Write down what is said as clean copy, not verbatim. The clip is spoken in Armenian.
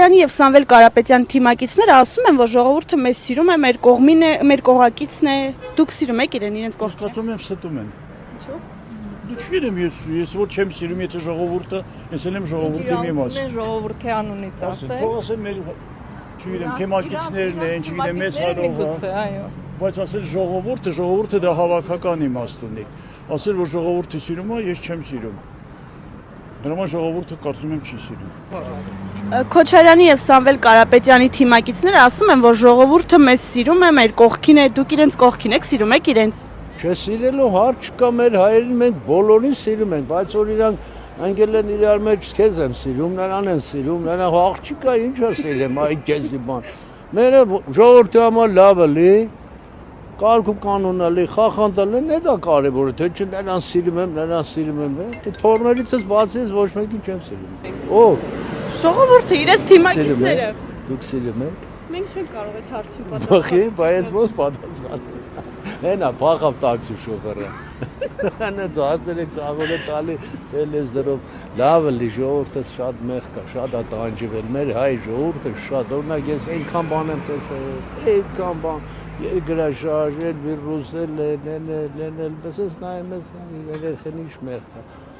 Քոչարյանի եւ Սամվել Կարապետյանի թիմակիցները ասում են, որ ժողովուրդը մեզ սիրում է, մեր կողմին է, մեր կողակիցն է։ Դուք սիրում եք իրեն, իրենց կողքին։ Կարծում եմ ստում են։ Ինչու՞։ Դու չգիտեմ, ես ոչ չեմ սիրում, եթե ժողովուրդը, ես էլ եմ ժողովրդի մի մաս։ Մենք ժողովրդի անունից ասել։ Թող ասեն մեր, չգիտեմ, թեմակիցներն են, չգիտեմ, մեծ հարողը։ Այո։ Բայց ասել ժողովուրդը դա հավաքական իմաստ ունի։ Ասել, որ ժողովուրդը սիրում է, ես չեմ սիրում։ Նորմալ ժողովուրդը կարծում եմ չի սիրում։ Քոչարյանի եւ Սամվել Կարապետյանի թիմակիցները ասում են, որ ժողովուրդը մեզ սիրում է, մեր կողքին է, դուք իրենց կողքին եք, սիրում եք իրենց։ Չէ, սիրելու հարց չկա, մեր հայերին մենք բոլորին սիրում ենք, բայց որ իրանք անգել են իրար մեջ քեզ եմ սիրում, նրան են սիրում, նրան աղջիկա ինչա սիրեմ, այ քեզի բան։ Մերը ժողովրդի համար լավը լի, կարգ ու կանոնալի, խախանտալի, դա կարևորը, թե չէ նրան սիրում եմ, դե թորներիցս բացի ես ոչ մեկին չեմ սիրում։ Ո՞վ։ Ժողովուրդը իրենց թիմակիցները։ Դուք սիրում եք։ Մենք չենք կարող այդ հարցին պատասխանել։ Բախի, բայց ո՞նց պատասխանել։ Հենա փախավ տաքսի շոֆերը։ Նա ծածեր եք ծաղորը տալի տելեվիզորով լավը լի ժողովուրդը շատ մեղք է, շատ է տանջվել, մեր հայ ժողովուրդը շատ, օրինակ ես այնքան բան եմ տեսել, այնքան բան, երկրաշարժ, վիրուսել, լենել, լսես նայում ես երեխեն ինչ մեղք է։